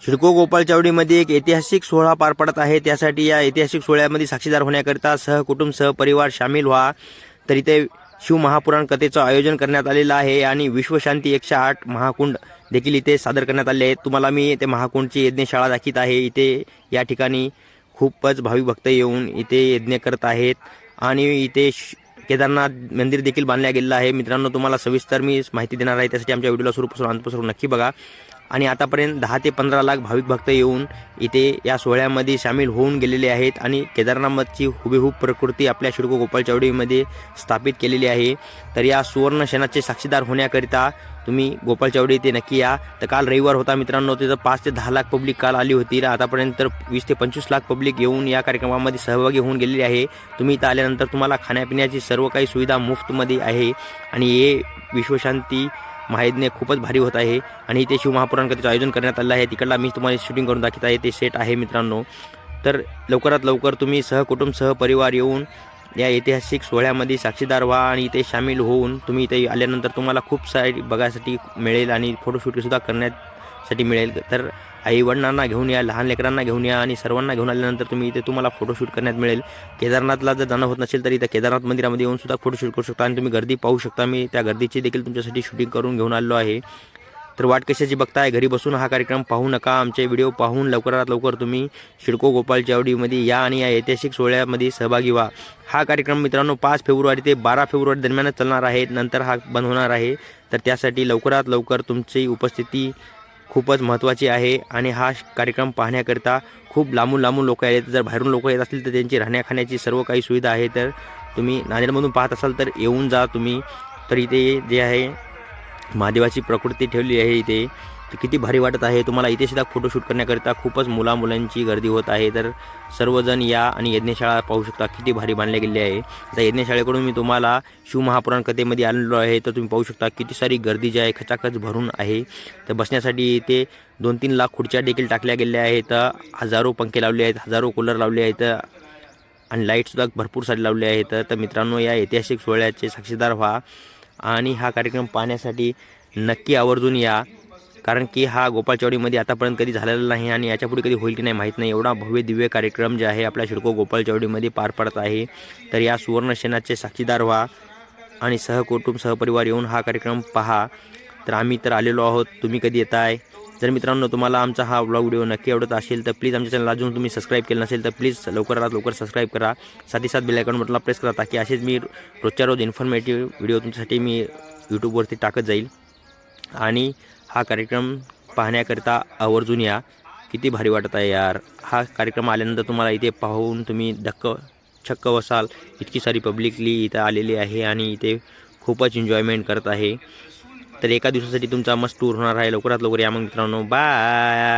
शिडको गोपाळ चावडीमध्ये एक ऐतिहासिक सोहळा पार पडत आहे। त्यासाठी या ऐतिहासिक सोहळ्यामध्ये साक्षीदार होण्याकरिता सहकुटुंब सहपरिवार सामील व्हा। तर इथे शिवमहापुराण कथेचं आयोजन करण्यात आलेलं आहे आणि विश्वशांती 108 महाकुंड देखील इथे सादर करण्यात आले आहेत। तुम्हाला मी इथे महाकुंडची यज्ञशाळा दाखवित आहे। इथे या ठिकाणी खूपच भाविक भक्त येऊन इथे यज्ञ करत आहेत आणि इथे केदारनाथ मंदिर देखील बांधल्या गेलेलं आहे। मित्रांनो, तुम्हाला सविस्तर मी माहिती देणार आहे, त्यासाठी आमच्या व्हिडिओला सुरूपासून अंतपासून नक्की बघा। आणि आतापर्यंत 10 ते 15 लाख भाविक भक्त येऊन इथे या सोहळ्यामध्ये सामील होऊन गेलेले आहेत आणि केदारनाथची हुबेहूब प्रकृती आपल्या शिडको गोपाळ चावडीमध्ये स्थापित केलेली आहे। तर या सुवर्ण क्षणाचे साक्षीदार होण्याकरिता तुम्ही गोपाळ चावडी इथे नक्की या। तर काल रविवार होता मित्रांनो, तिथं 5 ते 10 लाख पब्लिक काल आली होती। आतापर्यंत 20 ते 25 लाख पब्लिक येऊन या कार्यक्रमामध्ये सहभागी होऊन गेलेली आहे। तुम्ही इथं आल्यानंतर तुम्हाला खाण्यापिण्याची सर्व काही सुविधा मुफ्तमध्ये आहे आणि हे विश्वशांती महायज्ञ खूपच भारी होत आहे आणि इथे शिवमहापुराण कथेचं आयोजन करण्यात आलं आहे। तिकडला मी तुम्हाला शूटिंग करून दाखवत आहे, ते सेट आहे मित्रांनो। तर लवकरात लवकर तुम्ही सहकुटुंब सहपरिवार येऊन या ऐतिहासिक सोहळ्यामध्ये साक्षीदार व्हा आणि इथे सामील होऊन तुम्ही इथे आल्यानंतर तुम्हाला खूप सारी बघायसाठी मिळेल आणि फोटोशूटसुद्धा करण्यासाठी मिळेल। तर आई वडिलांना घेऊन या, लहान लेकरांना घेऊन या आणि सर्वांना घेऊन आल्यानंतर तुम्ही इथे तुम्हाला फोटोशूट करण्यात मिळेल। केदारनाथला जर जाणं होत नसेल तर इथं केदारनाथ मंदिरामध्ये येऊन सुद्धा फोटोशूट करू शकता आणि तुम्ही गर्दी पाहू शकता। मी त्या गर्दीची देखील तुमच्यासाठी शूटिंग करून घेऊन आलो आहे। तर वाट कशाची बघताय, घरी बसून हा कार्यक्रम पाहू नका। आमचे व्हिडिओ पाहून लवकरात लवकर तुम्ही शिडको गोपाळ चावडीमध्ये या आणि या ऐतिहासिक सोहळ्यामध्ये सहभागी व्हा। हा कार्यक्रम मित्रांनो 5 फेब्रुवारी ते 12 फेब्रुवारी दरम्यानच चालणार आहे, नंतर हा बंद होणार आहे। तर त्यासाठी लवकरात लवकर तुमची उपस्थिती खूपच महत्त्वाची आहे आणि हा कार्यक्रम पाहण्याकरिता खूप लांबून लांबून लोक आहेत। जर बाहेरून लोक येत असतील तर त्यांची राहण्याखाण्याची सर्व काही सुविधा आहे। तर तुम्ही नांदेडमधून पाहत असाल तर येऊन जा तुम्ही। तर इथे जे आहे महादेवाची प्रकृती ठेवली आहे इथे, तर किती भारी वाटत आहे। तुम्हाला इथे सुद्धा फोटोशूट करण्याकरिता खूपच मुलांची गर्दी होत आहे। तर सर्वजण या आणि यज्ञशाळा पाहू शकता, किती भारी बांधली गेली आहे। आता यज्ञशाळेकडून मी तुम्हाला शिवमहापुराण कथेमध्ये आलेलो आहे, तर तुम्ही पाहू शकता किती सारी गर्दी जी आहे खचाखच भरून आहे। तर बसण्यासाठी इथे 2-3 लाख खुर्च्या देखील टाकल्या गेल्या आहेत, हजारो पंखे लावले आहेत, हजारो कूलर लावले आहेत आणि लाईटसुद्धा भरपूर सारे लावले आहेत। तर मित्रांनो, या ऐतिहासिक सोहळ्याचे साक्षीदार व्हा आणि हा कार्यक्रम पाहण्यासाठी नक्की आवर्जून या, कारण की हा गोपाळ चावडीमध्ये आतापर्यंत कधी झालेला नाही आणि याच्यापुढे कधी होईल की नाही माहीत नाही। एवढा भव्य दिव्य कार्यक्रम जे आहे आपल्या शिडको गोपाळ चावडीमध्ये पार पडत आहे। तर या सुवर्ण क्षणाचे साक्षीदार व्हा आणि सहकुटुंब सहपरिवार येऊन हा कार्यक्रम पहा। तर आम्ही तर आलेलो आहोत, तुम्ही कधी येताय? जर मित्रांनो तुम्हाला आमचा हा व्हिडिओ नक्की आवडत असेल तर प्लीज आमच्या चॅनलला अजून तुम्ही सबस्क्राईब केलं नसेल तर प्लीज लवकरात लवकर सबस्क्राईब करा। साथ ही साथ बेल आयकॉन बटनला प्रेस करा, ताकी असेच मी रोजच्या रोज इन्फॉर्मेटिव्ह व्हिडिओ तुमच्यासाठी मी यूट्यूबवरती टाकत जाईल। आणि हा कार्यक्रम पाहण्याकरिता आवर्जून या, किती भारी वाटत आहे यार। हा कार्यक्रम आल्यानंतर तुम्हाला इथे पाहून तुम्ही छक्क बसाल, इतकी सारी पब्लिकली इथं आलेली आहे आणि इथे खूपच एन्जॉयमेंट करत आहे। तर एका दिवसासाठी तुमचा मस्त टूर होणार आहे। लवकरात लवकर या मग मित्रांनो, बाय।